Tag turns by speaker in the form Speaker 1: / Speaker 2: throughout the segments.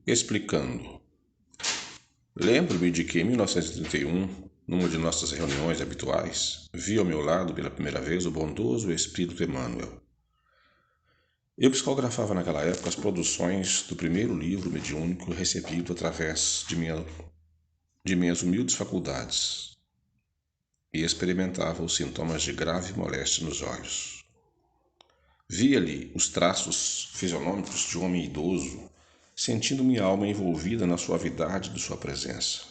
Speaker 1: Explicando. Lembro-me de que em 1931, numa de nossas reuniões habituais, vi ao meu lado pela primeira vez o bondoso Espírito Emmanuel. Eu psicografava naquela época as produções do primeiro livro mediúnico recebido através de minhas humildes faculdades e experimentava os sintomas de grave moléstia nos olhos. Via-lhe os traços fisionômicos de um homem idoso, sentindo minha alma envolvida na suavidade de sua presença.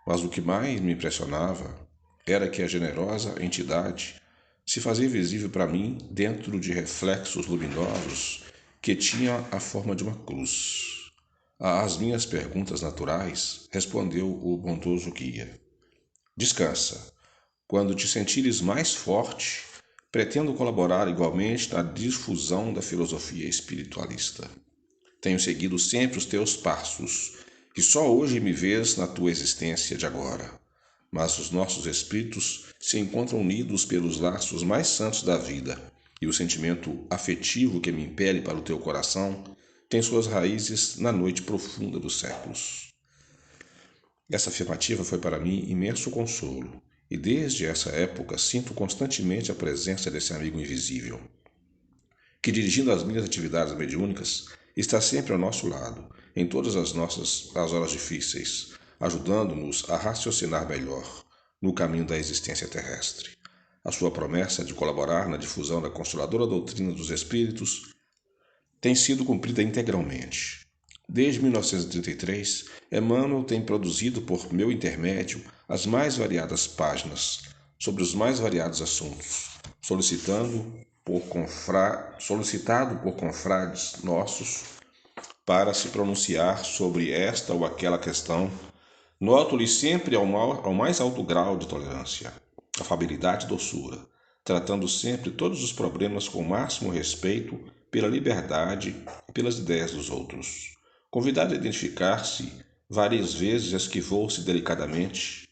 Speaker 1: Mas o que mais me impressionava era que a generosa entidade se fazia visível para mim dentro de reflexos luminosos que tinham a forma de uma cruz. Às minhas perguntas naturais, respondeu o bondoso guia. Descansa. Quando te sentires mais forte, pretendo colaborar igualmente na difusão da filosofia espiritualista. Tenho seguido sempre os teus passos, e só hoje me vês na tua existência de agora. Mas os nossos espíritos se encontram unidos pelos laços mais santos da vida, e o sentimento afetivo que me impele para o teu coração tem suas raízes na noite profunda dos séculos. Essa afirmativa foi para mim imenso consolo, e desde essa época sinto constantemente a presença desse amigo invisível, que, dirigindo as minhas atividades mediúnicas, está sempre ao nosso lado, em todas as horas difíceis, ajudando-nos a raciocinar melhor no caminho da existência terrestre. A sua promessa de colaborar na difusão da consoladora doutrina dos Espíritos tem sido cumprida integralmente. Desde 1933, Emmanuel tem produzido por meu intermédio as mais variadas páginas sobre os mais variados assuntos, solicitado por confrades nossos para se pronunciar sobre esta ou aquela questão. Noto-lhe sempre ao mais alto grau de tolerância, afabilidade e doçura, tratando sempre todos os problemas com o máximo respeito pela liberdade e pelas ideias dos outros. Convidado a identificar-se, várias vezes esquivou-se delicadamente,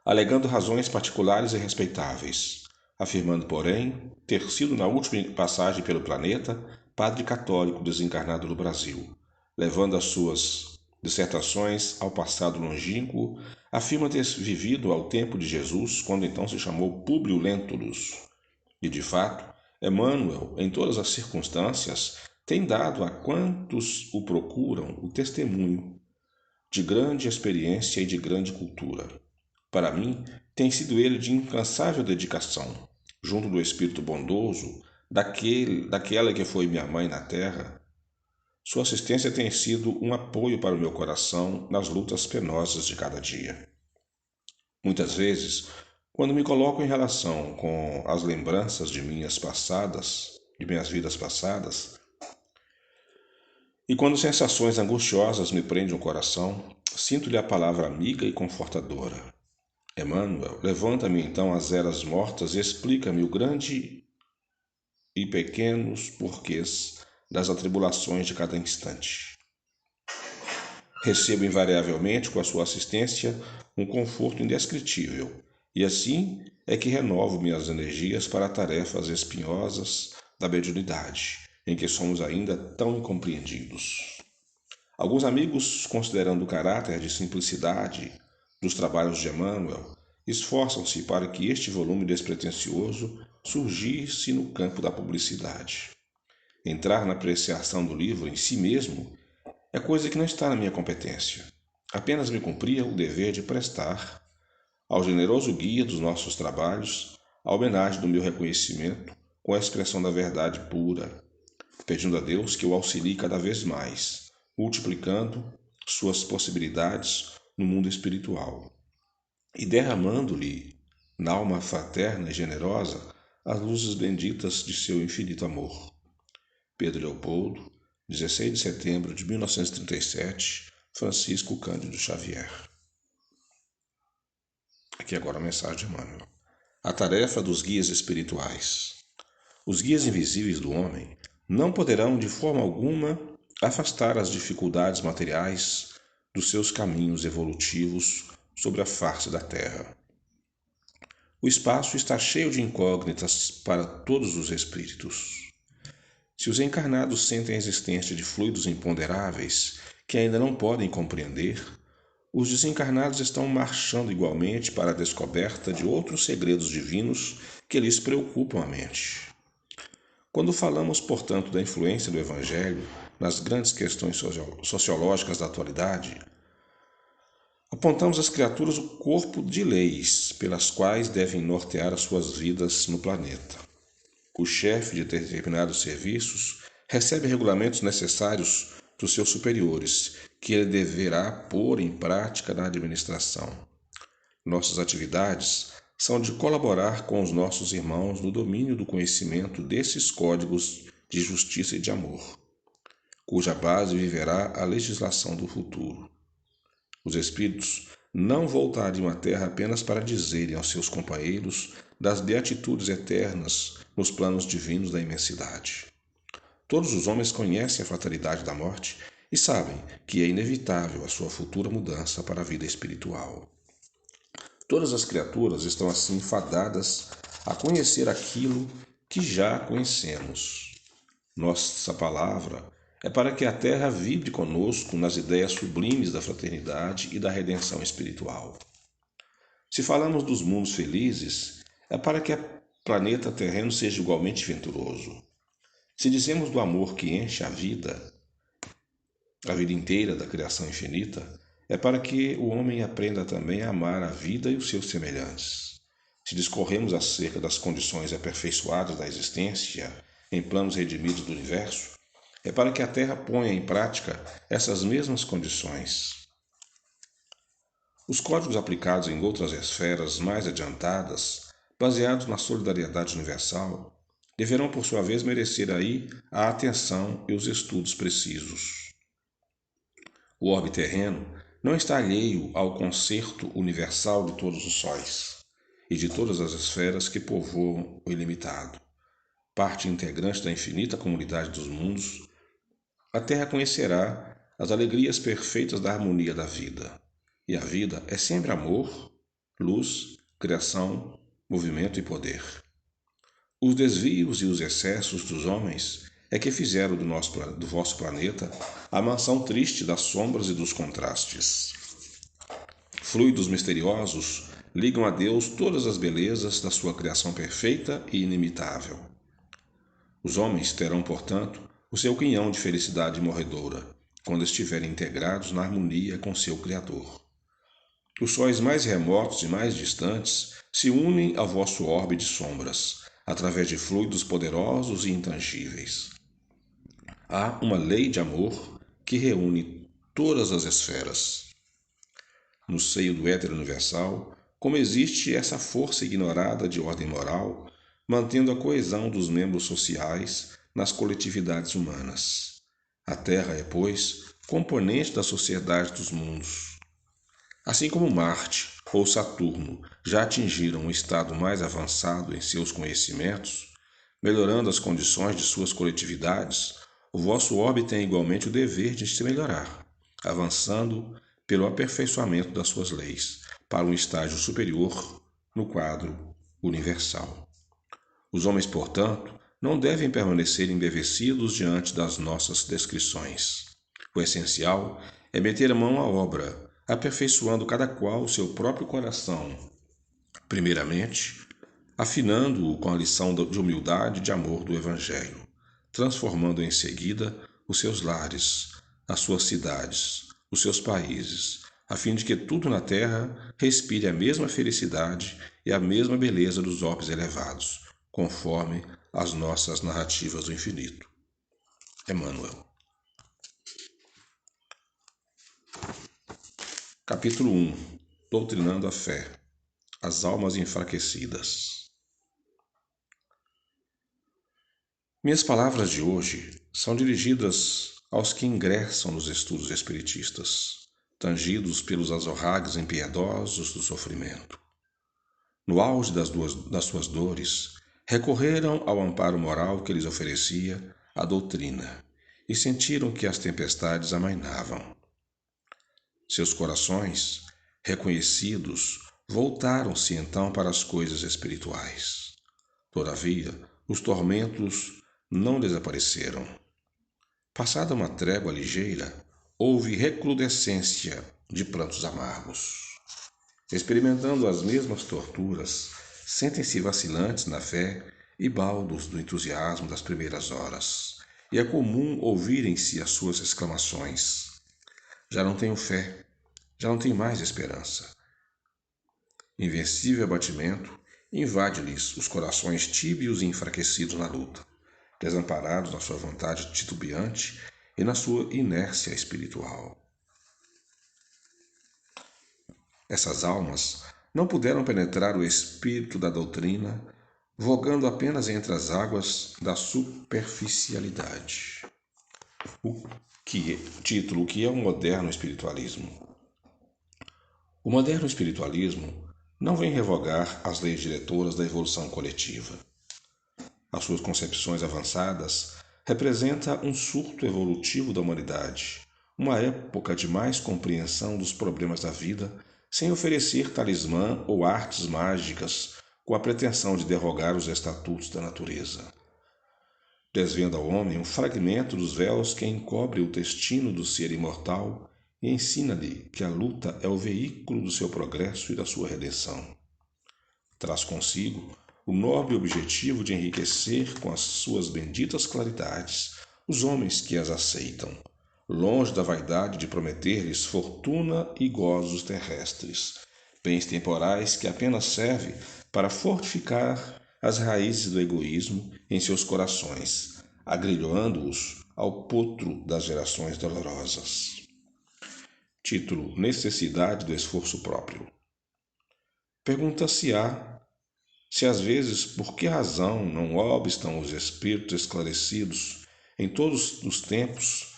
Speaker 1: alegando razões particulares e respeitáveis, afirmando, porém, ter sido na última passagem pelo planeta padre católico desencarnado no Brasil, levando as suas dissertações ao passado longínquo, afirma ter vivido ao tempo de Jesus, quando então se chamou Públio Lentulus. E, de fato, Emmanuel, em todas as circunstâncias, tem dado a quantos o procuram o testemunho de grande experiência e de grande cultura. Para mim, tem sido ele de incansável dedicação, junto do Espírito bondoso, daquela que foi minha mãe na terra. Sua assistência tem sido um apoio para o meu coração nas lutas penosas de cada dia. Muitas vezes, quando me coloco em relação com as lembranças de minhas vidas passadas, e quando sensações angustiosas me prendem o coração, sinto-lhe a palavra amiga e confortadora. Emmanuel, levanta-me então às eras mortas e explica-me o grande e pequenos porquês das atribulações de cada instante. Recebo invariavelmente com a sua assistência um conforto indescritível, e assim é que renovo minhas energias para tarefas espinhosas da mediunidade, em que somos ainda tão incompreendidos. Alguns amigos, considerando o caráter de simplicidade dos trabalhos de Emmanuel, esforçam-se para que este volume despretensioso surgisse no campo da publicidade. Entrar na apreciação do livro em si mesmo é coisa que não está na minha competência. Apenas me cumpria o dever de prestar ao generoso guia dos nossos trabalhos a homenagem do meu reconhecimento com a expressão da verdade pura, pedindo a Deus que o auxilie cada vez mais, multiplicando suas possibilidades no mundo espiritual e derramando-lhe, na alma fraterna e generosa, as luzes benditas de seu infinito amor. Pedro Leopoldo, 16 de setembro de 1937, Francisco Cândido Xavier. Aqui agora a mensagem de Emmanuel. A tarefa dos guias espirituais. Os guias invisíveis do homem não poderão de forma alguma afastar as dificuldades materiais dos seus caminhos evolutivos sobre a face da Terra. O espaço está cheio de incógnitas para todos os espíritos. Se os encarnados sentem a existência de fluidos imponderáveis que ainda não podem compreender, os desencarnados estão marchando igualmente para a descoberta de outros segredos divinos que lhes preocupam a mente. Quando falamos, portanto, da influência do Evangelho nas grandes questões sociológicas da atualidade, apontamos às criaturas o corpo de leis pelas quais devem nortear as suas vidas no planeta. O chefe de determinados serviços recebe regulamentos necessários dos seus superiores, que ele deverá pôr em prática na administração. Nossas atividades são de colaborar com os nossos irmãos no domínio do conhecimento desses códigos de justiça e de amor, cuja base viverá a legislação do futuro. Os espíritos não voltariam à Terra apenas para dizerem aos seus companheiros das beatitudes eternas nos planos divinos da imensidade. Todos os homens conhecem a fatalidade da morte e sabem que é inevitável a sua futura mudança para a vida espiritual. Todas as criaturas estão assim fadadas a conhecer aquilo que já conhecemos. Nossa palavra é para que a Terra vibre conosco nas ideias sublimes da fraternidade e da redenção espiritual. Se falamos dos mundos felizes, é para que o planeta terreno seja igualmente venturoso. Se dizemos do amor que enche a vida inteira da criação infinita, é para que o homem aprenda também a amar a vida e os seus semelhantes. Se discorremos acerca das condições aperfeiçoadas da existência em planos redimidos do universo, é para que a Terra ponha em prática essas mesmas condições. Os códigos aplicados em outras esferas mais adiantadas, baseados na solidariedade universal, deverão, por sua vez, merecer aí a atenção e os estudos precisos. O orbe terreno não está alheio ao concerto universal de todos os sóis e de todas as esferas que povoam o ilimitado. Parte integrante da infinita comunidade dos mundos, a Terra conhecerá as alegrias perfeitas da harmonia da vida. E a vida é sempre amor, luz, criação, movimento e poder. Os desvios e os excessos dos homens é que fizeram do vosso planeta a mansão triste das sombras e dos contrastes. Fluidos misteriosos ligam a Deus todas as belezas da sua criação perfeita e inimitável. Os homens terão, portanto, o seu quinhão de felicidade morredoura, quando estiverem integrados na harmonia com seu Criador. Os sóis mais remotos e mais distantes se unem ao vosso orbe de sombras, através de fluidos poderosos e intangíveis. Há uma lei de amor que reúne todas as esferas. No seio do éter universal, como existe essa força ignorada de ordem moral, mantendo a coesão dos membros sociais nas coletividades humanas. A Terra é, pois, componente da sociedade dos mundos. Assim como Marte ou Saturno já atingiram um estado mais avançado em seus conhecimentos, melhorando as condições de suas coletividades, o vosso orbe tem igualmente o dever de se melhorar, avançando pelo aperfeiçoamento das suas leis, para um estágio superior no quadro universal. Os homens, portanto, não devem permanecer embevecidos diante das nossas descrições. O essencial é meter a mão à obra, aperfeiçoando cada qual o seu próprio coração, primeiramente, afinando-o com a lição de humildade e de amor do Evangelho, transformando em seguida os seus lares, as suas cidades, os seus países, a fim de que tudo na terra respire a mesma felicidade e a mesma beleza dos orbes elevados, conforme as nossas narrativas do infinito. Emmanuel. Capítulo 1. Doutrinando a fé. As almas enfraquecidas. Minhas palavras de hoje são dirigidas aos que ingressam nos estudos espiritistas, tangidos pelos azorragues impiedosos do sofrimento. No auge das suas dores, recorreram ao amparo moral que lhes oferecia a doutrina e sentiram que as tempestades amainavam. Seus corações, reconhecidos, voltaram-se então para as coisas espirituais. Todavia, os tormentos não desapareceram. Passada uma trégua ligeira, houve recrudescência de prantos amargos. Experimentando as mesmas torturas, sentem-se vacilantes na fé e baldos do entusiasmo das primeiras horas. E é comum ouvirem-se as suas exclamações: já não tenho fé, já não tenho mais esperança. Invencível abatimento invade-lhes os corações tíbios e enfraquecidos na luta, desamparados na sua vontade titubeante e na sua inércia espiritual. Essas almas não puderam penetrar o espírito da doutrina, vogando apenas entre as águas da superficialidade. Título: o que é o moderno espiritualismo? O moderno espiritualismo não vem revogar as leis diretoras da evolução coletiva. As suas concepções avançadas representam um surto evolutivo da humanidade, uma época de mais compreensão dos problemas da vida, sem oferecer talismã ou artes mágicas com a pretensão de derrogar os estatutos da natureza. Desvenda ao homem um fragmento dos véus que encobre o destino do ser imortal e ensina-lhe que a luta é o veículo do seu progresso e da sua redenção. Traz consigo o nobre objetivo de enriquecer com as suas benditas claridades os homens que as aceitam, longe da vaidade de prometer-lhes fortuna e gozos terrestres, bens temporais que apenas servem para fortificar as raízes do egoísmo em seus corações, agrilhoando-os ao potro das gerações dolorosas. Título: necessidade do esforço próprio. Pergunta-se-á se às vezes por que razão não obstam os espíritos esclarecidos em todos os tempos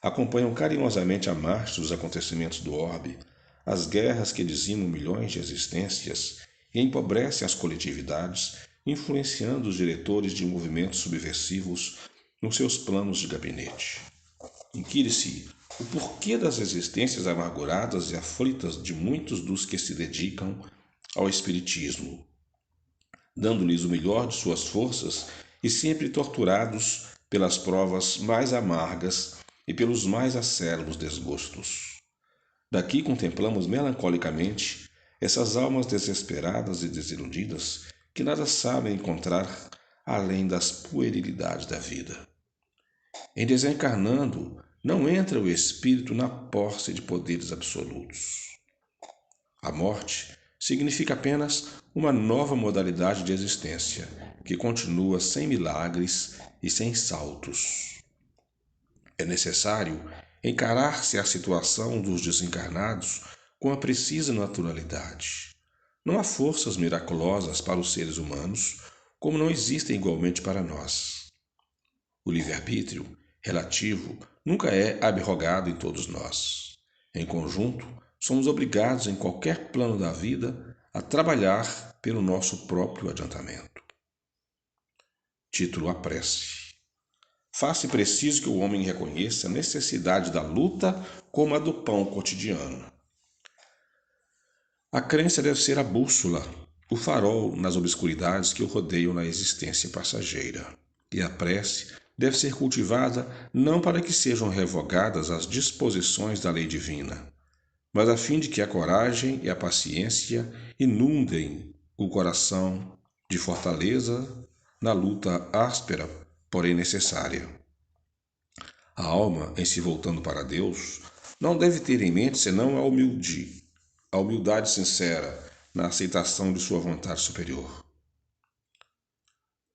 Speaker 1: acompanham carinhosamente a marcha dos acontecimentos do orbe, as guerras que dizimam milhões de existências e empobrecem as coletividades, influenciando os diretores de movimentos subversivos nos seus planos de gabinete. Inquire-se o porquê das existências amarguradas e aflitas de muitos dos que se dedicam ao espiritismo, dando-lhes o melhor de suas forças e sempre torturados pelas provas mais amargas e pelos mais acerbos desgostos. Daqui contemplamos melancolicamente essas almas desesperadas e desiludidas que nada sabem encontrar além das puerilidades da vida. Em desencarnando, não entra o espírito na posse de poderes absolutos. A morte significa apenas uma nova modalidade de existência, que continua sem milagres e sem saltos. É necessário encarar-se a situação dos desencarnados com a precisa naturalidade. Não há forças miraculosas para os seres humanos, como não existem igualmente para nós. O livre-arbítrio relativo nunca é abrogado em todos nós. Em conjunto, somos obrigados em qualquer plano da vida a trabalhar pelo nosso próprio adiantamento. Título: a prece. Faz-se preciso que o homem reconheça a necessidade da luta como a do pão cotidiano. A crença deve ser a bússola, o farol nas obscuridades que o rodeiam na existência passageira. E a prece deve ser cultivada não para que sejam revogadas as disposições da lei divina, mas a fim de que a coragem e a paciência inundem o coração de fortaleza na luta áspera, porém necessária. A alma, em se voltando para Deus, não deve ter em mente senão a humildade sincera na aceitação de sua vontade superior.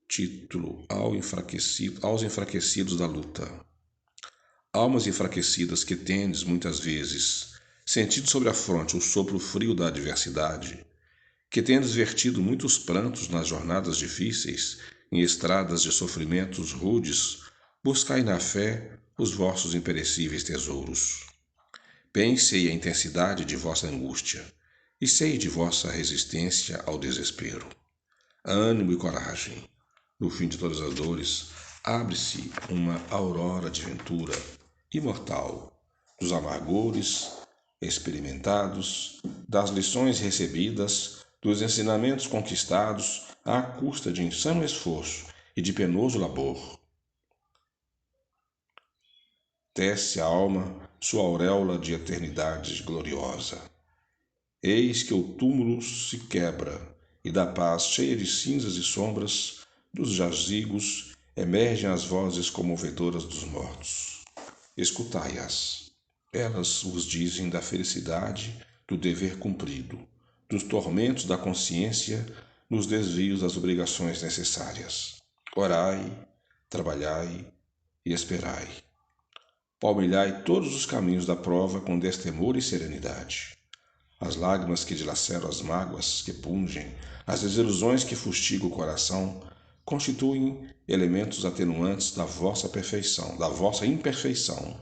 Speaker 1: Título: aos enfraquecidos da luta. Almas enfraquecidas que tendes, muitas vezes, sentido sobre a fronte o sopro frio da adversidade, que tendes vertido muitos prantos nas jornadas difíceis, em estradas de sofrimentos rudes, buscai na fé os vossos imperecíveis tesouros. Bem sei a intensidade de vossa angústia, e sei de vossa resistência ao desespero. Ânimo e coragem. No fim de todas as dores, abre-se uma aurora de ventura imortal, dos amargores experimentados, das lições recebidas, dos ensinamentos conquistados à custa de insano esforço e de penoso labor. tece a alma sua auréola de eternidade gloriosa. Eis que o túmulo se quebra, e da paz cheia de cinzas e sombras, dos jazigos emergem as vozes comovedoras dos mortos. Escutai-as. Elas vos dizem da felicidade do dever cumprido, dos tormentos da consciência nos desvios das obrigações necessárias. Orai, trabalhai e esperai. Palmilhai todos os caminhos da prova com destemor e serenidade. As lágrimas que dilaceram as mágoas que pungem, as desilusões que fustigam o coração, constituem elementos atenuantes da vossa perfeição, da vossa imperfeição,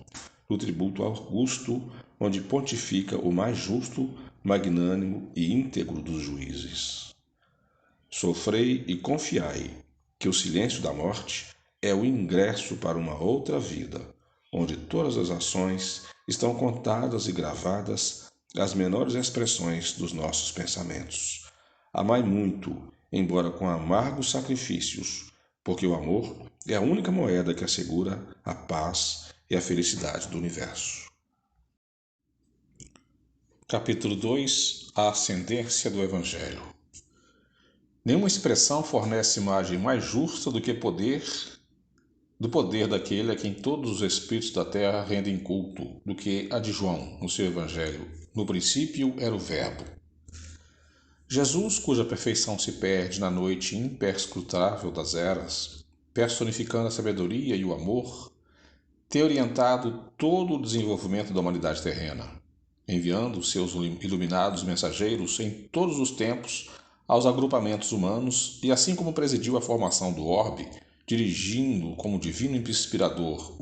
Speaker 1: do tributo augusto onde pontifica o mais justo, magnânimo e íntegro dos juízes. Sofrei e confiai que o silêncio da morte é o ingresso para uma outra vida, onde todas as ações estão contadas e gravadas as menores expressões dos nossos pensamentos. Amai muito, embora com amargos sacrifícios, porque o amor é a única moeda que assegura a paz e a felicidade do universo. Capítulo 2. A ascendência do Evangelho. Nenhuma expressão fornece imagem mais justa do poder daquele a quem todos os espíritos da terra rendem culto, do que a de João, no seu Evangelho. No princípio era o Verbo. Jesus, cuja perfeição se perde na noite imperscrutável das eras, personificando a sabedoria e o amor, tem orientado todo o desenvolvimento da humanidade terrena, enviando seus iluminados mensageiros em todos os tempos aos agrupamentos humanos e assim como presidiu a formação do orbe, dirigindo como divino inspirador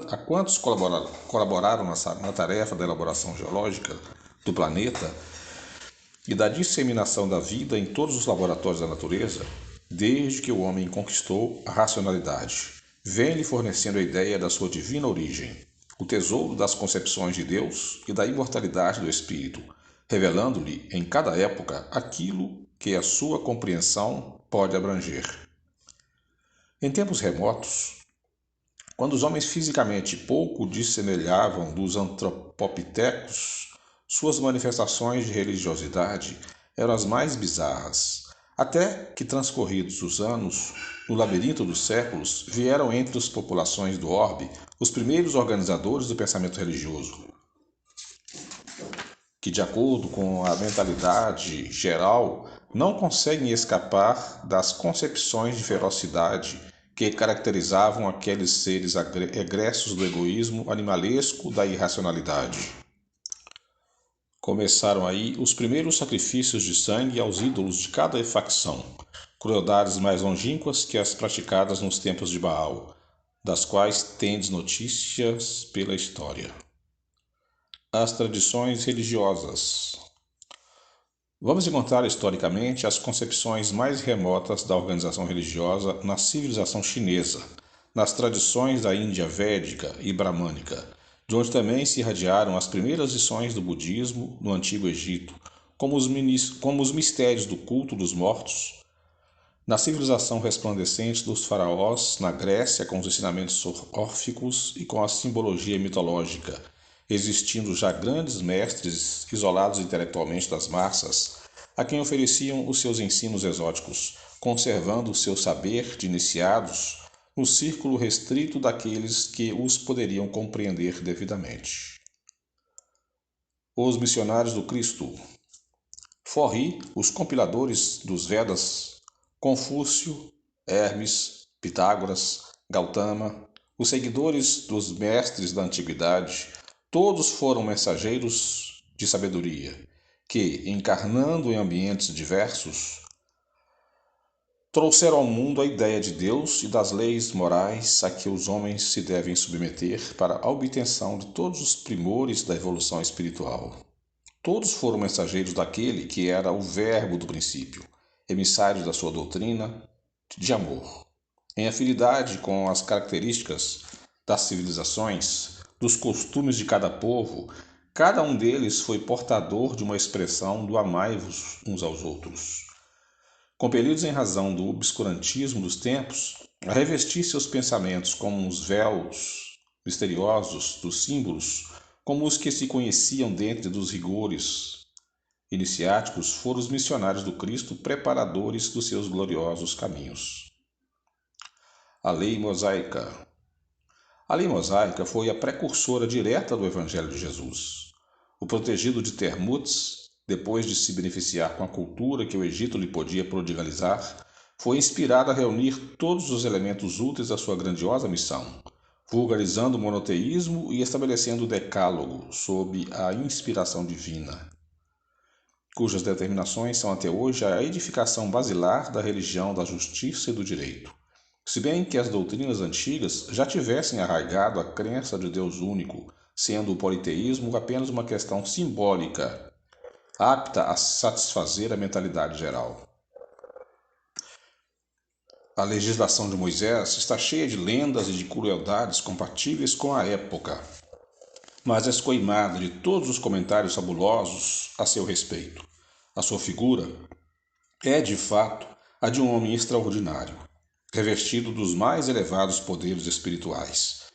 Speaker 1: a quantos colaboraram na tarefa da elaboração geológica do planeta e da disseminação da vida em todos os laboratórios da natureza, desde que o homem conquistou a racionalidade, vem-lhe fornecendo a ideia da sua divina origem, o tesouro das concepções de Deus e da imortalidade do Espírito, revelando-lhe em cada época aquilo que a sua compreensão pode abranger. Em tempos remotos, quando os homens fisicamente pouco dissemelhavam dos antropopitecos, suas manifestações de religiosidade eram as mais bizarras, até que, transcorridos os anos, no labirinto dos séculos, vieram entre as populações do orbe os primeiros organizadores do pensamento religioso, que, de acordo com a mentalidade geral, não conseguem escapar das concepções de ferocidade que caracterizavam aqueles seres egressos do egoísmo animalesco da irracionalidade. Começaram aí os primeiros sacrifícios de sangue aos ídolos de cada facção, crueldades mais longínquas que as praticadas nos tempos de Baal, das quais tendes notícias pela história. As tradições religiosas. Vamos encontrar historicamente as concepções mais remotas da organização religiosa na civilização chinesa, nas tradições da Índia védica e bramânica, de onde também se irradiaram as primeiras lições do budismo no Antigo Egito, como os mistérios do culto dos mortos, na civilização resplandecente dos faraós na Grécia com os ensinamentos órficos e com a simbologia mitológica, existindo já grandes mestres isolados intelectualmente das massas, a quem ofereciam os seus ensinos exóticos, conservando o seu saber de iniciados no círculo restrito daqueles que os poderiam compreender devidamente. Os missionários do Cristo. Forri, os compiladores dos Vedas, Confúcio, Hermes, Pitágoras, Gautama, os seguidores dos mestres da antiguidade, todos foram mensageiros de sabedoria, que, encarnando em ambientes diversos, trouxeram ao mundo a ideia de Deus e das leis morais a que os homens se devem submeter para a obtenção de todos os primores da evolução espiritual. Todos foram mensageiros daquele que era o Verbo do princípio, emissários da sua doutrina de amor. Em afinidade com as características das civilizações, dos costumes de cada povo, cada um deles foi portador de uma expressão do amai-vos uns aos outros. Compelidos em razão do obscurantismo dos tempos, a revestir seus pensamentos como uns véus misteriosos dos símbolos, como os que se conheciam dentro dos rigores iniciáticos, foram os missionários do Cristo, preparadores dos seus gloriosos caminhos. A lei mosaica. A lei mosaica foi a precursora direta do Evangelho de Jesus. O protegido de Termutz, depois de se beneficiar com a cultura que o Egito lhe podia prodigalizar, foi inspirado a reunir todos os elementos úteis à sua grandiosa missão, vulgarizando o monoteísmo e estabelecendo o decálogo sob a inspiração divina, cujas determinações são até hoje a edificação basilar da religião da justiça e do direito. Se bem que as doutrinas antigas já tivessem arraigado a crença de Deus único, sendo o politeísmo apenas uma questão simbólica, apta a satisfazer a mentalidade geral. A legislação de Moisés está cheia de lendas e de crueldades compatíveis com a época, mas escoimada de todos os comentários fabulosos a seu respeito. A sua figura é, de fato, a de um homem extraordinário, revestido dos mais elevados poderes espirituais.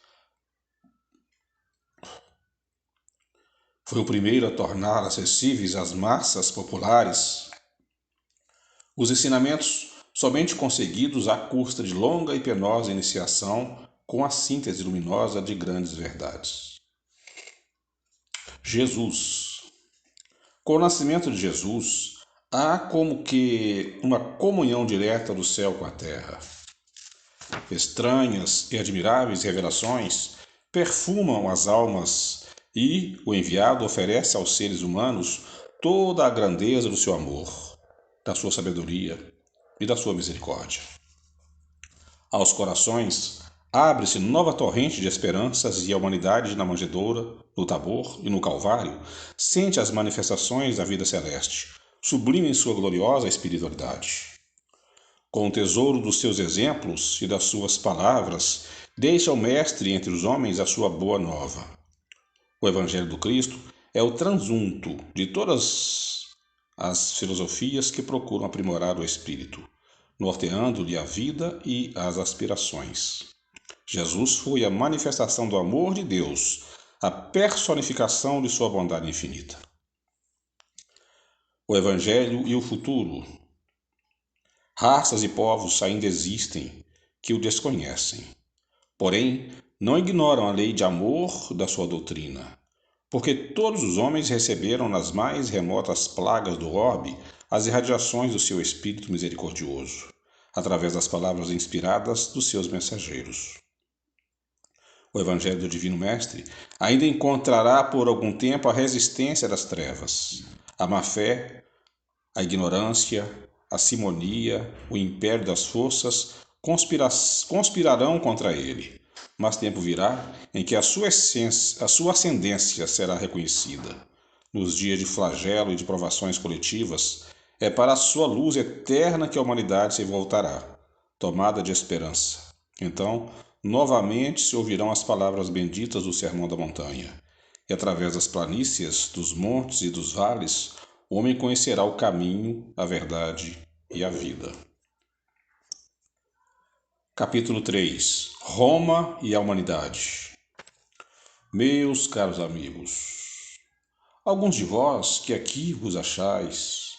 Speaker 1: Foi o primeiro a tornar acessíveis às massas populares os ensinamentos somente conseguidos à custa de longa e penosa iniciação com a síntese luminosa de grandes verdades. Jesus. Com o nascimento de Jesus, há como que uma comunhão direta do céu com a terra. Estranhas e admiráveis revelações perfumam as almas e o enviado oferece aos seres humanos toda a grandeza do seu amor, da sua sabedoria e da sua misericórdia. Aos corações abre-se nova torrente de esperanças e a humanidade na manjedoura, no Tabor e no Calvário sente as manifestações da vida celeste, sublime em sua gloriosa espiritualidade. Com o tesouro dos seus exemplos e das suas palavras, deixa o Mestre entre os homens a sua boa nova. O Evangelho do Cristo é o transunto de todas as filosofias que procuram aprimorar o espírito, norteando-lhe a vida e as aspirações. Jesus foi a manifestação do amor de Deus, a personificação de sua bondade infinita. O Evangelho e o futuro. Raças e povos ainda existem que o desconhecem. Porém, não ignoram a lei de amor da sua doutrina, porque todos os homens receberam nas mais remotas plagas do orbe as irradiações do seu Espírito misericordioso, através das palavras inspiradas dos seus mensageiros. O Evangelho do Divino Mestre ainda encontrará por algum tempo a resistência das trevas, a má-fé, a ignorância, a simonia, o império das forças conspirarão contra ele, mas tempo virá em que a sua ascendência será reconhecida. Nos dias de flagelo e de provações coletivas, é para a sua luz eterna que a humanidade se voltará, tomada de esperança. Então, novamente se ouvirão as palavras benditas do Sermão da Montanha, e através das planícies, dos montes e dos vales, o homem conhecerá o caminho, a verdade e a vida. Capítulo 3. Roma e a humanidade. Meus caros amigos, alguns de vós que aqui vos achais,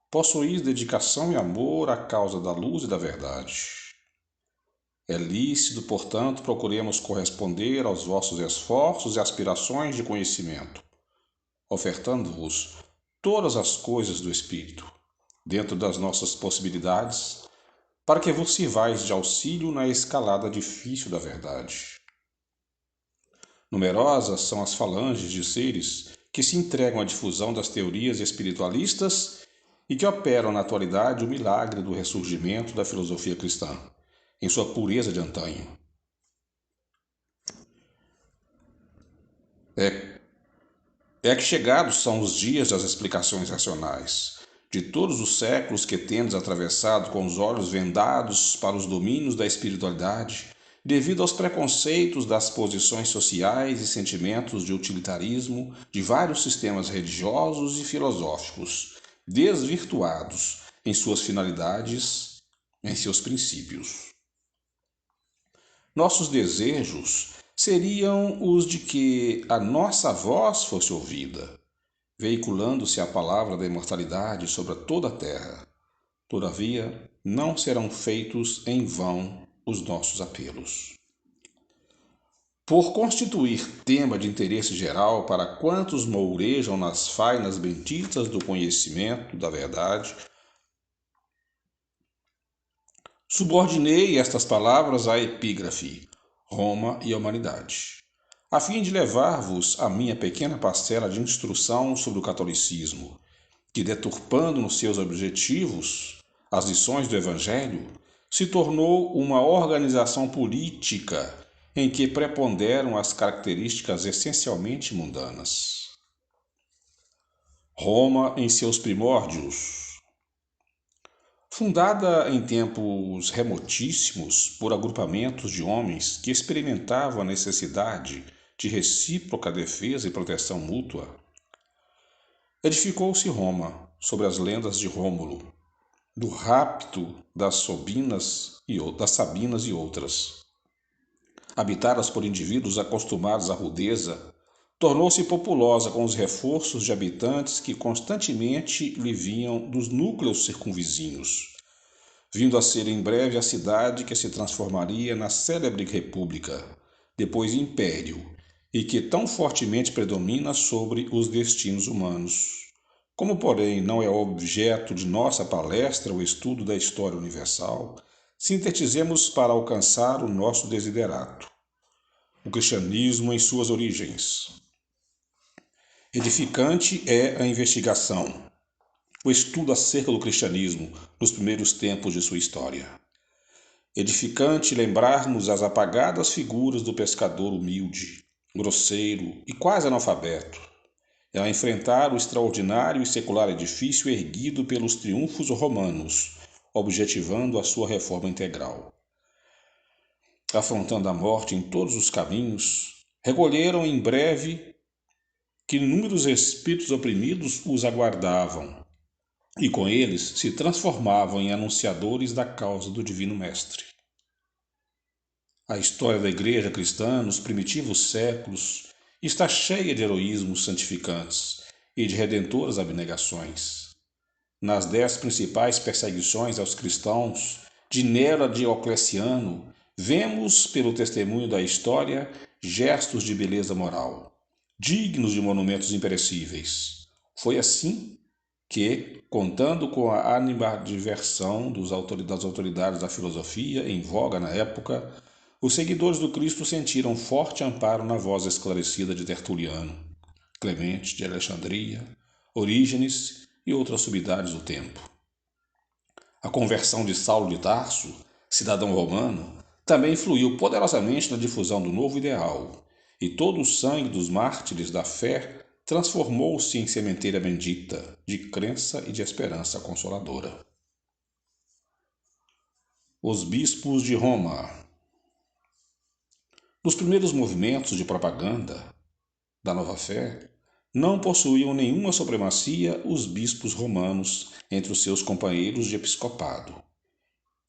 Speaker 1: possuís dedicação e amor à causa da luz e da verdade. É lícito, portanto, procuremos corresponder aos vossos esforços e aspirações de conhecimento, ofertando-vos todas as coisas do Espírito, dentro das nossas possibilidades, para que vos sirvais de auxílio na escalada difícil da verdade. Numerosas são as falanges de seres que se entregam à difusão das teorias espiritualistas e que operam na atualidade o milagre do ressurgimento da filosofia cristã, em sua pureza de antanho. É que chegados são os dias das explicações racionais, de todos os séculos que tendes atravessado com os olhos vendados para os domínios da espiritualidade, devido aos preconceitos das posições sociais e sentimentos de utilitarismo de vários sistemas religiosos e filosóficos, desvirtuados em suas finalidades, em seus princípios. Nossos desejos seriam os de que a nossa voz fosse ouvida, veiculando-se a palavra da imortalidade sobre toda a terra. Todavia, não serão feitos em vão os nossos apelos. Por constituir tema de interesse geral para quantos mourejam nas fainas benditas do conhecimento da verdade, subordinei estas palavras à epígrafe, Roma e a humanidade, a fim de levar-vos a minha pequena parcela de instrução sobre o catolicismo, que, deturpando nos seus objetivos as lições do Evangelho, se tornou uma organização política em que preponderam as características essencialmente mundanas. Roma em seus primórdios. Fundada em tempos remotíssimos por agrupamentos de homens que experimentavam a necessidade de recíproca defesa e proteção mútua, edificou-se Roma sobre as lendas de Rômulo, do rapto das Sabinas e outras. Habitadas por indivíduos acostumados à rudeza, tornou-se populosa com os reforços de habitantes que constantemente lhe vinham dos núcleos circunvizinhos, vindo a ser em breve a cidade que se transformaria na célebre república, depois império, e que tão fortemente predomina sobre os destinos humanos. Como, porém, não é objeto de nossa palestra o estudo da história universal, sintetizemos para alcançar o nosso desiderato. O cristianismo em suas origens. Edificante é a investigação, o estudo acerca do cristianismo nos primeiros tempos de sua história. Edificante lembrarmos as apagadas figuras do pescador humilde, grosseiro e quase analfabeto, a enfrentar o extraordinário e secular edifício erguido pelos triunfos romanos, objetivando a sua reforma integral. Afrontando a morte em todos os caminhos, recolheram em breve que inúmeros espíritos oprimidos os aguardavam, e com eles se transformavam em anunciadores da causa do Divino Mestre. A história da Igreja cristã nos primitivos séculos está cheia de heroísmos santificantes e de redentoras abnegações. Nas 10 principais perseguições aos cristãos de Nero a Diocleciano, vemos, pelo testemunho da história, gestos de beleza moral, dignos de monumentos imperecíveis. Foi assim que, contando com a animadversão das autoridades da filosofia em voga na época, os seguidores do Cristo sentiram forte amparo na voz esclarecida de Tertuliano, Clemente de Alexandria, Orígenes e outras sumidades do tempo. A conversão de Saulo de Tarso, cidadão romano, também influiu poderosamente na difusão do novo ideal, e todo o sangue dos mártires da fé transformou-se em sementeira bendita de crença e de esperança consoladora. Os bispos de Roma. Nos primeiros movimentos de propaganda da nova fé, não possuíam nenhuma supremacia os bispos romanos entre os seus companheiros de episcopado,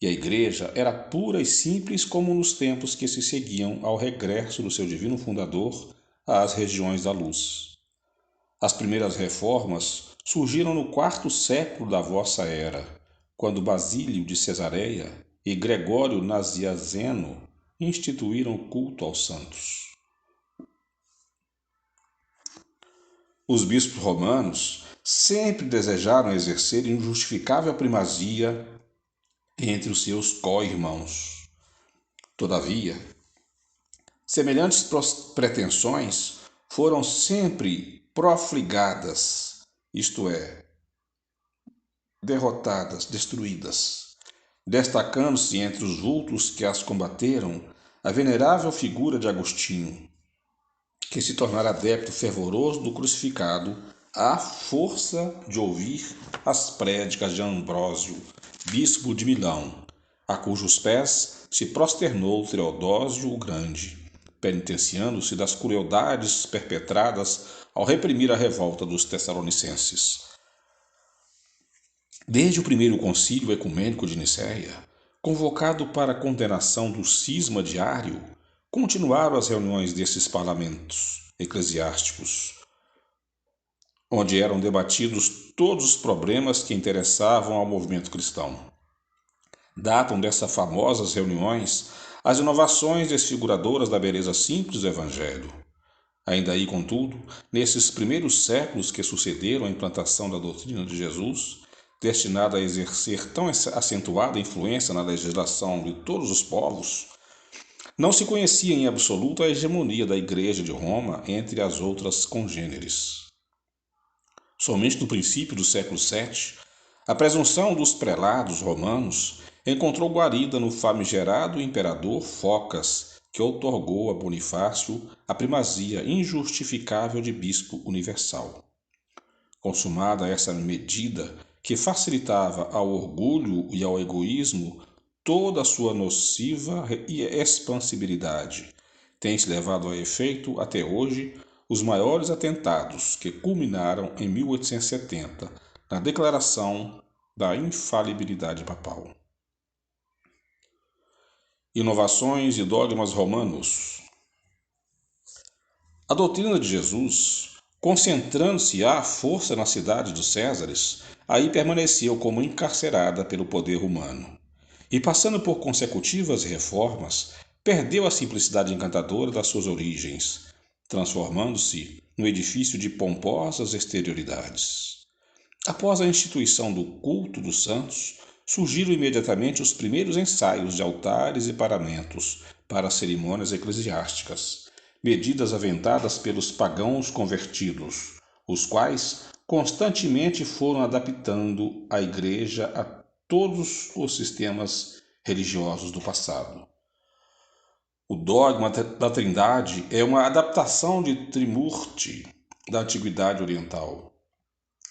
Speaker 1: e a igreja era pura e simples como nos tempos que se seguiam ao regresso do seu divino fundador às regiões da luz. As primeiras reformas surgiram no 4º século da vossa era, quando Basílio de Cesareia e Gregório Nazianzeno instituíram o culto aos santos. Os bispos romanos sempre desejaram exercer injustificável primazia entre os seus co-irmãos. Todavia, semelhantes pretensões foram sempre profligadas, isto é, derrotadas, destruídas, destacando-se entre os vultos que as combateram a venerável figura de Agostinho, que se tornara adepto fervoroso do crucificado à força de ouvir as prédicas de Ambrósio, bispo de Milão, a cujos pés se prosternou Teodósio o Grande, penitenciando-se das crueldades perpetradas ao reprimir a revolta dos tessalonicenses. Desde o primeiro concílio ecumênico de Nicéia, convocado para a condenação do cisma de Ário, continuaram as reuniões desses parlamentos eclesiásticos, onde eram debatidos todos os problemas que interessavam ao movimento cristão. Datam dessas famosas reuniões as inovações desfiguradoras da beleza simples do Evangelho. Ainda aí, contudo, nesses primeiros séculos que sucederam à implantação da doutrina de Jesus, destinada a exercer tão acentuada influência na legislação de todos os povos, não se conhecia em absoluto a hegemonia da Igreja de Roma entre as outras congêneres. Somente no princípio do século VII, a presunção dos prelados romanos encontrou guarida no famigerado imperador Focas, que outorgou a Bonifácio a primazia injustificável de bispo universal. Consumada essa medida, que facilitava ao orgulho e ao egoísmo toda a sua nociva expansibilidade, tem-se levado a efeito, até hoje, os maiores atentados que culminaram em 1870, na declaração da infalibilidade papal. Inovações e dogmas romanos. A doutrina de Jesus, concentrando-se à força na cidade dos Césares, aí permaneceu como encarcerada pelo poder humano. E passando por consecutivas reformas, perdeu a simplicidade encantadora das suas origens, transformando-se no edifício de pomposas exterioridades. Após a instituição do culto dos santos, surgiram imediatamente os primeiros ensaios de altares e paramentos para cerimônias eclesiásticas, medidas aventadas pelos pagãos convertidos, os quais constantemente foram adaptando a Igreja a todos os sistemas religiosos do passado. O dogma da Trindade é uma adaptação de Trimurti da Antiguidade Oriental,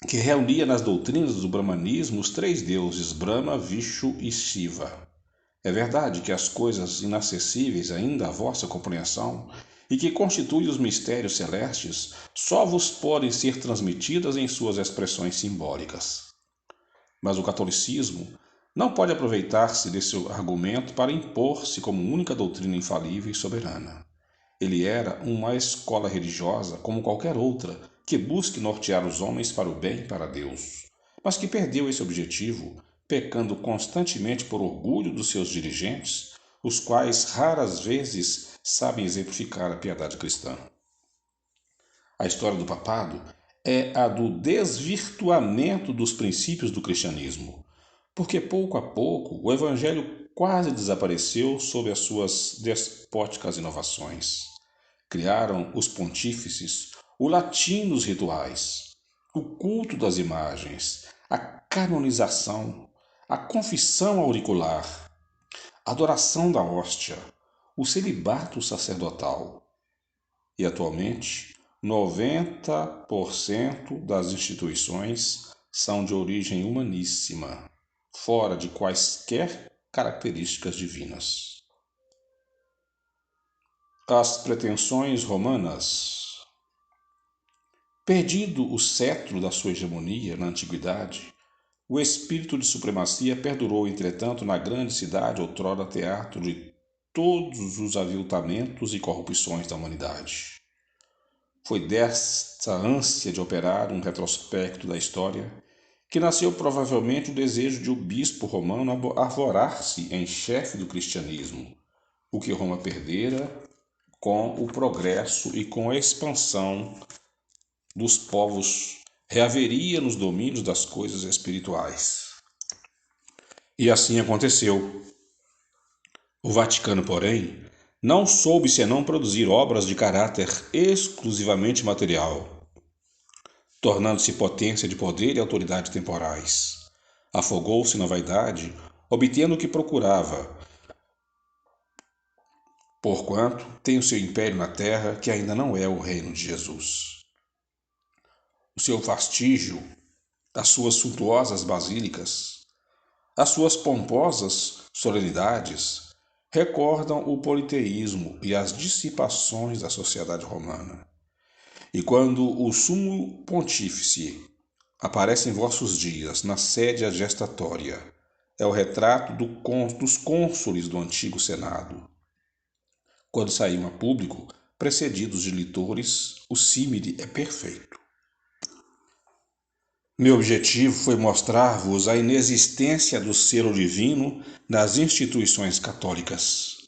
Speaker 1: que reunia nas doutrinas do brahmanismo os três deuses Brahma, Vishnu e Shiva. É verdade que as coisas inacessíveis ainda à vossa compreensão e que constituem os mistérios celestes só vos podem ser transmitidas em suas expressões simbólicas. Mas o catolicismo não pode aproveitar-se desse argumento para impor-se como única doutrina infalível e soberana. Ele era uma escola religiosa como qualquer outra, que busque nortear os homens para o bem e para Deus, mas que perdeu esse objetivo, pecando constantemente por orgulho dos seus dirigentes, os quais raras vezes sabem exemplificar a piedade cristã. A história do papado é a do desvirtuamento dos princípios do cristianismo, porque pouco a pouco o evangelho quase desapareceu sob as suas despóticas inovações. Criaram os pontífices o latim dos rituais, o culto das imagens, a canonização, a confissão auricular, a adoração da hóstia, o celibato sacerdotal. E atualmente, 90% das instituições são de origem humaníssima, fora de quaisquer características divinas. As pretensões romanas. Perdido o cetro da sua hegemonia na antiguidade, o espírito de supremacia perdurou, entretanto, na grande cidade, outrora teatro de todos os aviltamentos e corrupções da humanidade. Foi desta ânsia de operar um retrospecto da história que nasceu provavelmente o desejo de o bispo romano arvorar-se em chefe do cristianismo, o que Roma perdera com o progresso e com a expansão dos povos reaveria nos domínios das coisas espirituais. E assim aconteceu. O Vaticano, porém, não soube senão produzir obras de caráter exclusivamente material, tornando-se potência de poder e autoridade temporais. Afogou-se na vaidade, obtendo o que procurava, porquanto tem o seu império na terra, que ainda não é o reino de Jesus. O seu fastígio, as suas suntuosas basílicas, as suas pomposas solenidades recordam o politeísmo e as dissipações da sociedade romana. E quando o sumo pontífice aparece em vossos dias na sede gestatória, é o retrato dos cônsules do antigo Senado. quando saíam a público, precedidos de litores, o símile é perfeito. Meu objetivo foi mostrar-vos a inexistência do selo divino nas instituições católicas.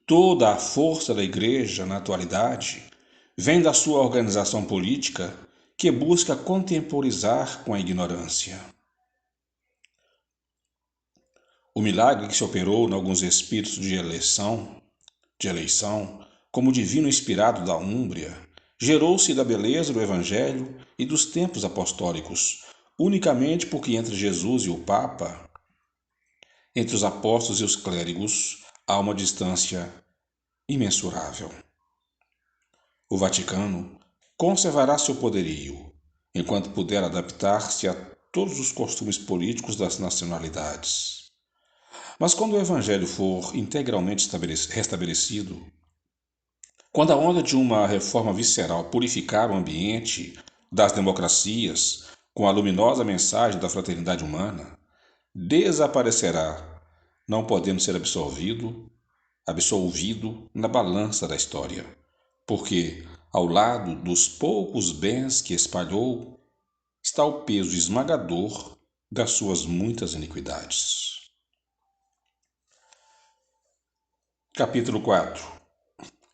Speaker 1: Toda a força da Igreja na atualidade vem da sua organização política que busca contemporizar com a ignorância. O milagre que se operou em alguns espíritos de eleição, como divino inspirado da Úmbria, gerou-se da beleza do Evangelho e dos tempos apostólicos, unicamente porque entre Jesus e o Papa, entre os apóstolos e os clérigos, há uma distância imensurável. O Vaticano conservará seu poderio, enquanto puder adaptar-se a todos os costumes políticos das nacionalidades. Mas quando o Evangelho for integralmente restabelecido, quando a onda de uma reforma visceral purificar o ambiente das democracias com a luminosa mensagem da fraternidade humana, desaparecerá, não podendo ser absolvido na balança da história, porque, ao lado dos poucos bens que espalhou, está o peso esmagador das suas muitas iniquidades. Capítulo 4.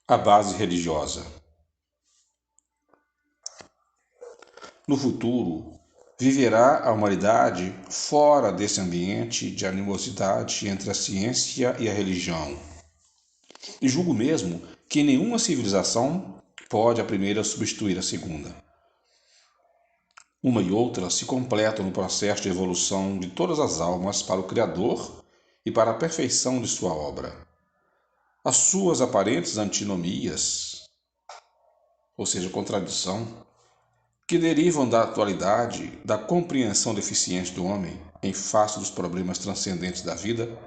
Speaker 1: A base religiosa. No futuro, viverá a humanidade fora desse ambiente de animosidade entre a ciência e a religião. E julgo mesmo que nenhuma civilização pode a primeira substituir a segunda. Uma e outra se completam no processo de evolução de todas as almas para o Criador e para a perfeição de sua obra. As suas aparentes antinomias, ou seja, contradição, que derivam da atualidade, da compreensão deficiente do homem em face dos problemas transcendentes da vida,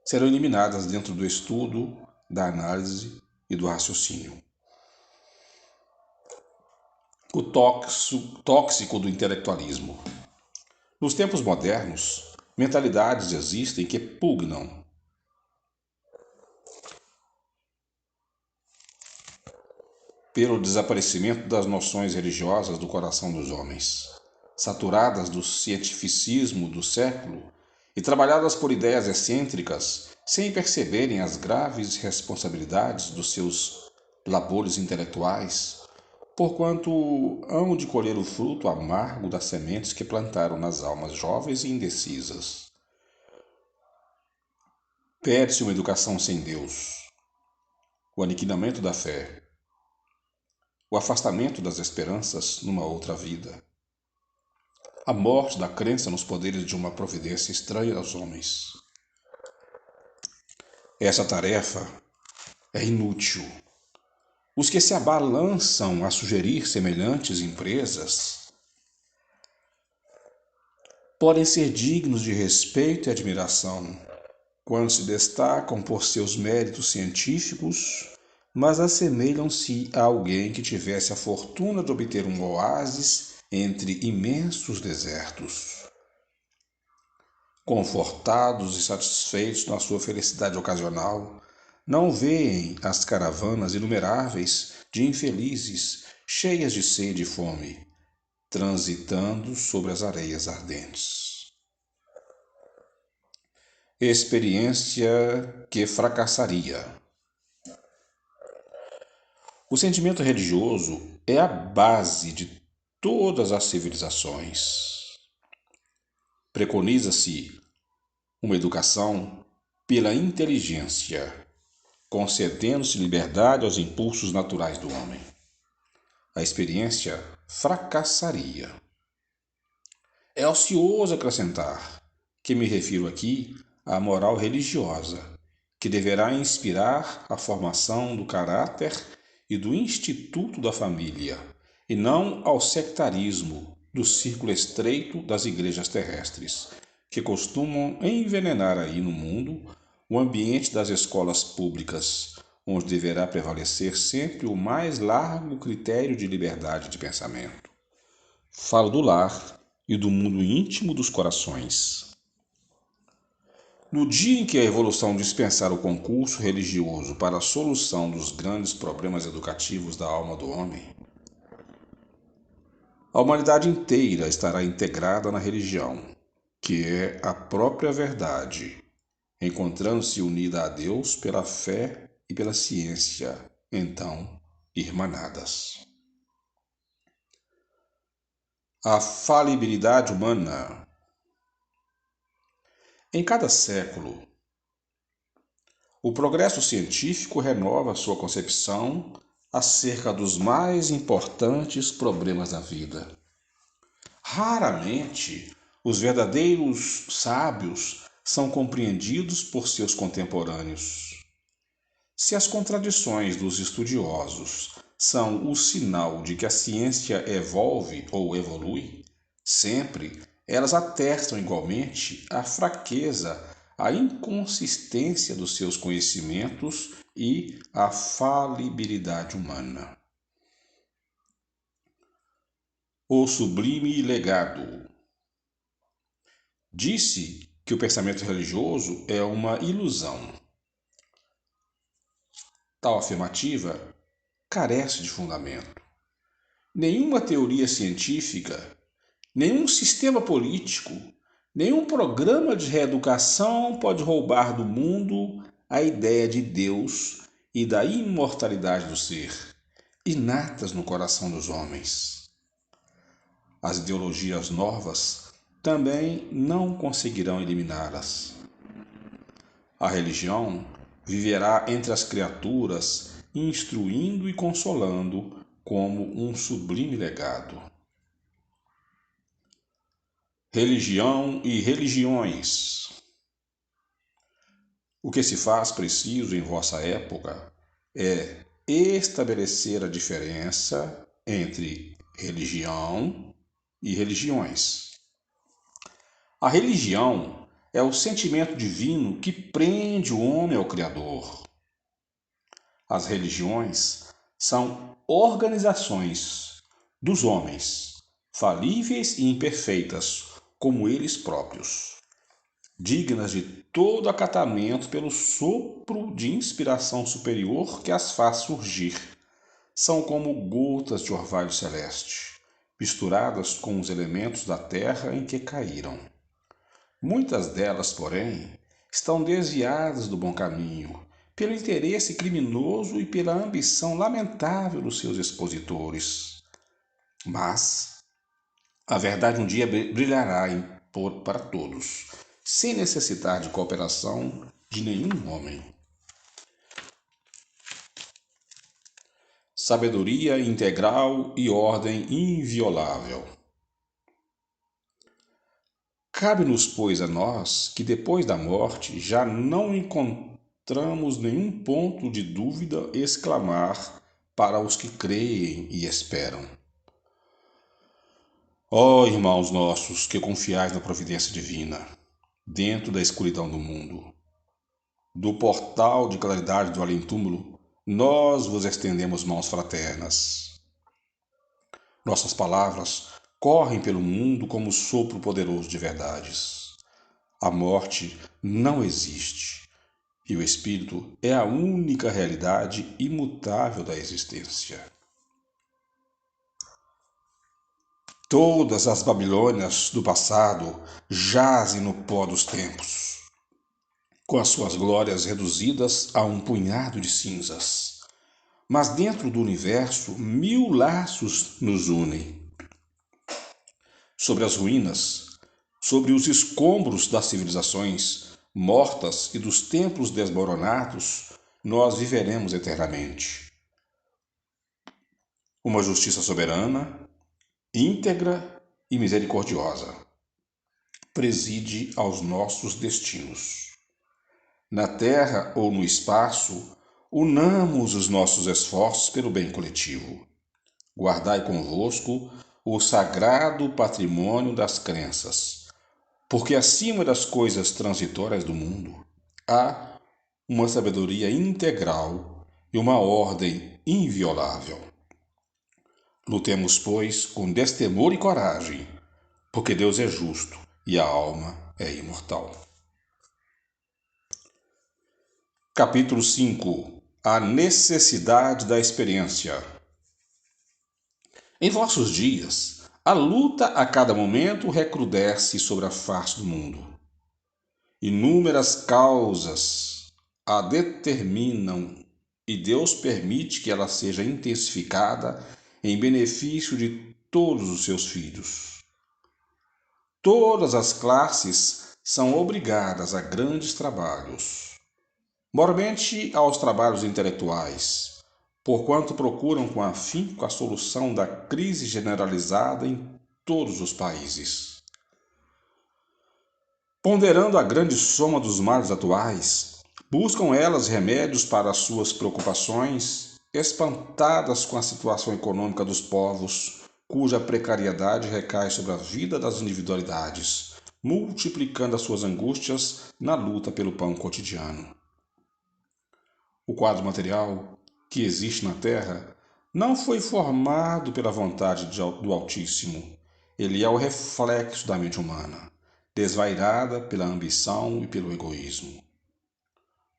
Speaker 1: serão eliminadas dentro do estudo, da análise e do raciocínio. O tóxico do intelectualismo. Nos tempos modernos, mentalidades existem que pugnam pelo desaparecimento das noções religiosas do coração dos homens, saturadas do cientificismo do século e trabalhadas por ideias excêntricas, sem perceberem as graves responsabilidades dos seus labores intelectuais, porquanto hão de colher o fruto amargo das sementes que plantaram nas almas jovens e indecisas. Perde-se uma educação sem Deus, o aniquilamento da fé, o afastamento das esperanças numa outra vida, a morte da crença nos poderes de uma providência estranha aos homens. Essa tarefa é inútil. Os que se abalançam a sugerir semelhantes empresas podem ser dignos de respeito e admiração quando se destacam por seus méritos científicos, mas assemelham-se a alguém que tivesse a fortuna de obter um oásis entre imensos desertos. Confortados e satisfeitos na sua felicidade ocasional, não veem as caravanas inumeráveis de infelizes, cheias de sede e fome, transitando sobre as areias ardentes. Experiência que fracassaria. O sentimento religioso é a base de todas as civilizações. Preconiza-se uma educação pela inteligência, concedendo-se liberdade aos impulsos naturais do homem. A experiência fracassaria. É ocioso acrescentar que me refiro aqui à moral religiosa, que deverá inspirar a formação do caráter e do instituto da família, e não ao sectarismo do círculo estreito das igrejas terrestres, que costumam envenenar aí no mundo o ambiente das escolas públicas, onde deverá prevalecer sempre o mais largo critério de liberdade de pensamento. Falo do lar e do mundo íntimo dos corações. No dia em que a evolução dispensar o concurso religioso para a solução dos grandes problemas educativos da alma do homem, a humanidade inteira estará integrada na religião, que é a própria verdade, encontrando-se unida a Deus pela fé e pela ciência, então irmanadas. A falibilidade humana. Em cada século, o progresso científico renova sua concepção acerca dos mais importantes problemas da vida. Raramente os verdadeiros sábios são compreendidos por seus contemporâneos. Se as contradições dos estudiosos são o sinal de que a ciência evolve ou evolui, sempre elas atestam igualmente a fraqueza, a inconsistência dos seus conhecimentos e a falibilidade humana. O sublime legado. Disse que o pensamento religioso é uma ilusão. Tal afirmativa carece de fundamento. Nenhuma teoria científica, nenhum sistema político, nenhum programa de reeducação pode roubar do mundo a ideia de Deus e da imortalidade do ser, inatas no coração dos homens. As ideologias novas também não conseguirão eliminá-las. A religião viverá entre as criaturas, instruindo e consolando como um sublime legado. Religião e religiões. O que se faz preciso em vossa época é estabelecer a diferença entre religião e religiões. A religião é o sentimento divino que prende o homem ao Criador. As religiões são organizações dos homens, falíveis e imperfeitas, como eles próprios, dignas de todo acatamento pelo sopro de inspiração superior que as faz surgir. São como gotas de orvalho celeste, misturadas com os elementos da terra em que caíram. Muitas delas, porém, estão desviadas do bom caminho, pelo interesse criminoso e pela ambição lamentável dos seus expositores. Mas a verdade um dia brilhará para todos, sem necessitar de cooperação de nenhum homem. Sabedoria integral e ordem inviolável. Cabe-nos, pois, a nós que depois da morte já não encontramos nenhum ponto de dúvida exclamar para os que creem e esperam. Ó irmãos nossos que confiais na providência divina, dentro da escuridão do mundo, do portal de claridade do além-túmulo, nós vos estendemos mãos fraternas. Nossas palavras correm pelo mundo como sopro poderoso de verdades. A morte não existe e o espírito é a única realidade imutável da existência. Todas as Babilônias do passado jazem no pó dos tempos, com as suas glórias reduzidas a um punhado de cinzas. Mas dentro do universo, 1000 laços nos unem. Sobre as ruínas, sobre os escombros das civilizações mortas e dos templos desmoronados, nós viveremos eternamente. Uma justiça soberana, íntegra e misericordiosa preside aos nossos destinos. Na terra ou no espaço, unamos os nossos esforços pelo bem coletivo. Guardai convosco o sagrado patrimônio das crenças, porque acima das coisas transitórias do mundo há uma sabedoria integral e uma ordem inviolável. Lutemos, pois, com destemor e coragem, porque Deus é justo e a alma é imortal. Capítulo 5. A necessidade da experiência. Em vossos dias, a luta a cada momento recrudesce sobre a face do mundo. Inúmeras causas a determinam e Deus permite que ela seja intensificada em benefício de todos os seus filhos. Todas as classes são obrigadas a grandes trabalhos, mormente aos trabalhos intelectuais, porquanto procuram com afinco a solução da crise generalizada em todos os países. Ponderando a grande soma dos males atuais, buscam elas remédios para as suas preocupações, espantadas com a situação econômica dos povos, cuja precariedade recai sobre a vida das individualidades, multiplicando as suas angústias na luta pelo pão cotidiano. O quadro material que existe na Terra não foi formado pela vontade do Altíssimo. Ele é o reflexo da mente humana, desvairada pela ambição e pelo egoísmo.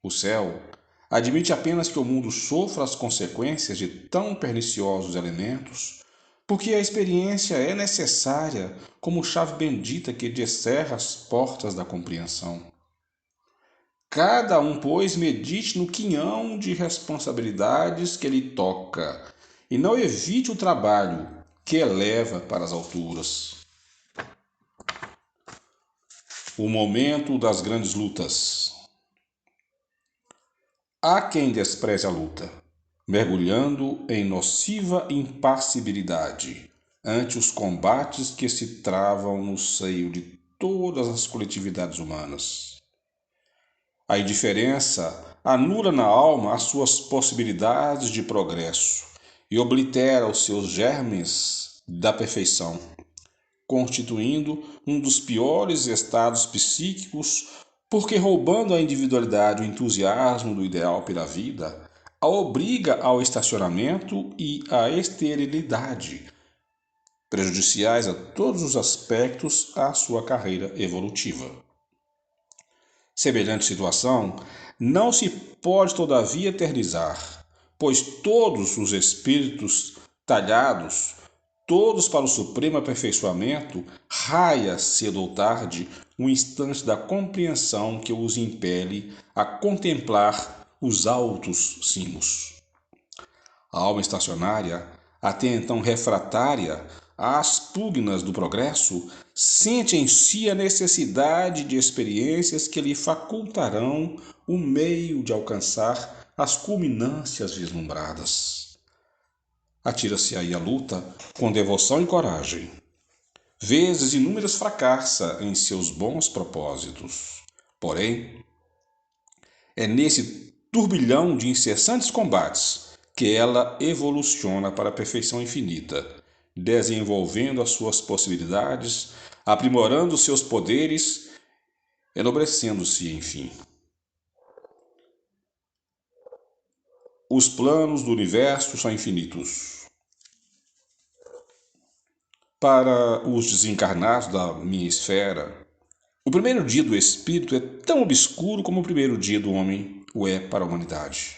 Speaker 1: O céu admite apenas que o mundo sofra as consequências de tão perniciosos elementos, porque a experiência é necessária como chave bendita que descerra as portas da compreensão. Cada um, pois, medite no quinhão de responsabilidades que lhe toca, e não evite o trabalho que eleva para as alturas. O momento das grandes lutas. Há quem despreze a luta, mergulhando em nociva impassibilidade ante os combates que se travam no seio de todas as coletividades humanas. A indiferença anula na alma as suas possibilidades de progresso e oblitera os seus germes da perfeição, constituindo um dos piores estados psíquicos, porque roubando à individualidade o entusiasmo do ideal pela vida, a obriga ao estacionamento e à esterilidade, prejudiciais a todos os aspectos à sua carreira evolutiva. Semelhante situação não se pode, todavia, eternizar, pois todos os espíritos talhados, todos para o supremo aperfeiçoamento, raia cedo ou tarde um instante da compreensão que os impele a contemplar os altos cimos. A alma estacionária, até então refratária às pugnas do progresso, sente em si a necessidade de experiências que lhe facultarão o meio de alcançar as culminâncias vislumbradas. Atira-se aí à luta com devoção e coragem. Vezes inúmeras fracassa em seus bons propósitos. Porém, é nesse turbilhão de incessantes combates que ela evoluciona para a perfeição infinita, desenvolvendo as suas possibilidades, aprimorando os seus poderes, enobrecendo-se, enfim. Os planos do universo são infinitos. Para os desencarnados da minha esfera, o primeiro dia do espírito é tão obscuro como o primeiro dia do homem o é para a humanidade.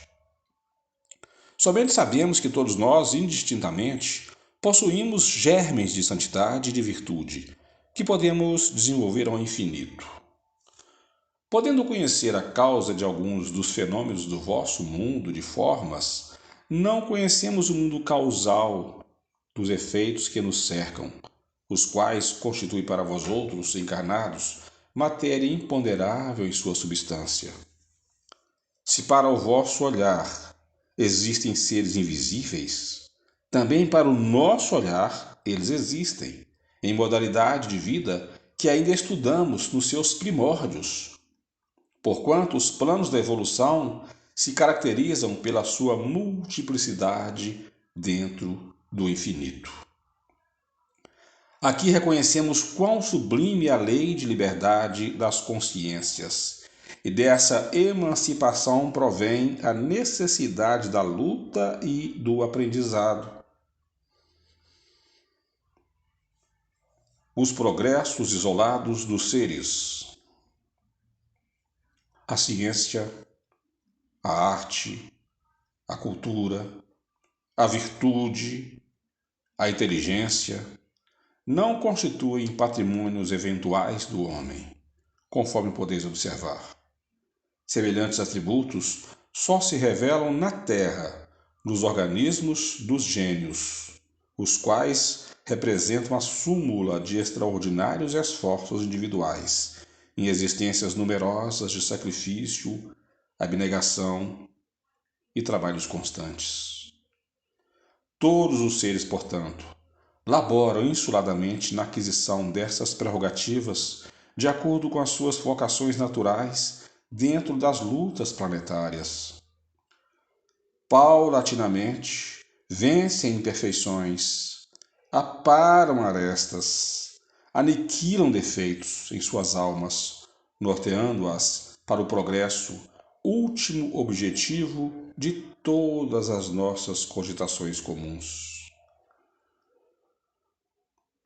Speaker 1: Somente sabemos que todos nós, indistintamente, possuímos germes de santidade e de virtude, que podemos desenvolver ao infinito. Podendo conhecer a causa de alguns dos fenômenos do vosso mundo de formas, não conhecemos o mundo causal dos efeitos que nos cercam, os quais constituem para vós outros, encarnados, matéria imponderável em sua substância. Se para o vosso olhar existem seres invisíveis, também para o nosso olhar eles existem, em modalidade de vida que ainda estudamos nos seus primórdios, porquanto os planos da evolução se caracterizam pela sua multiplicidade dentro do infinito. Aqui reconhecemos quão sublime é a lei de liberdade das consciências, e dessa emancipação provém a necessidade da luta e do aprendizado. Os progressos isolados dos seres. A ciência a arte, a cultura, a virtude, a inteligência, não constituem patrimônios eventuais do homem, conforme podeis observar. Semelhantes atributos só se revelam na terra, nos organismos dos gênios, os quais representam a súmula de extraordinários esforços individuais, em existências numerosas de sacrifício, abnegação e trabalhos constantes. Todos os seres, portanto, laboram insuladamente na aquisição dessas prerrogativas de acordo com as suas vocações naturais dentro das lutas planetárias. Paulatinamente, vencem imperfeições, aparam arestas, aniquilam defeitos em suas almas, norteando-as para o progresso, último objetivo de todas as nossas cogitações comuns.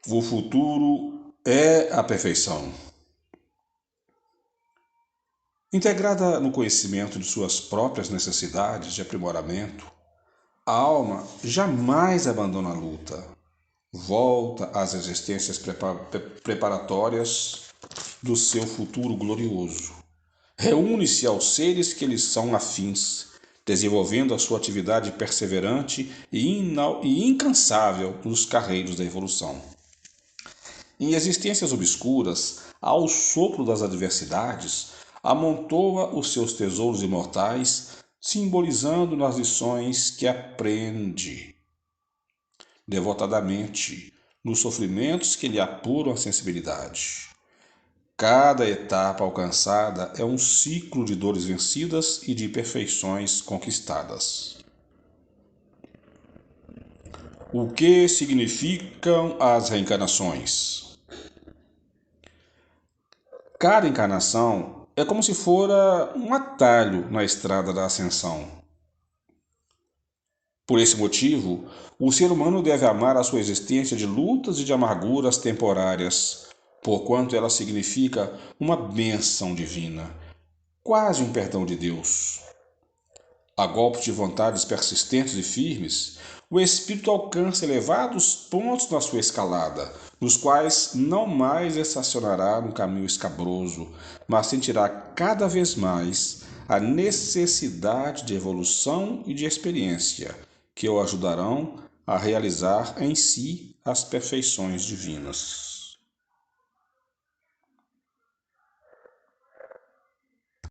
Speaker 1: O futuro é a perfeição. Integrada no conhecimento de suas próprias necessidades de aprimoramento, a alma jamais abandona a luta, volta às existências preparatórias do seu futuro glorioso. Reúne-se aos seres que lhes são afins, desenvolvendo a sua atividade perseverante e incansável nos carreiros da evolução. Em existências obscuras, ao sopro das adversidades, amontoa os seus tesouros imortais, simbolizando nas lições que aprende devotadamente, nos sofrimentos que lhe apuram a sensibilidade. Cada etapa alcançada é um ciclo de dores vencidas e de perfeições conquistadas. O que significam as reencarnações? Cada encarnação é como se fora um atalho na estrada da ascensão. Por esse motivo, o ser humano deve amar a sua existência de lutas e de amarguras temporárias, porquanto ela significa uma bênção divina, quase um perdão de Deus. A golpe de vontades persistentes e firmes, o espírito alcança elevados pontos na sua escalada, nos quais não mais estacionará no caminho escabroso, mas sentirá cada vez mais a necessidade de evolução e de experiência, que o ajudarão a realizar em si as perfeições divinas.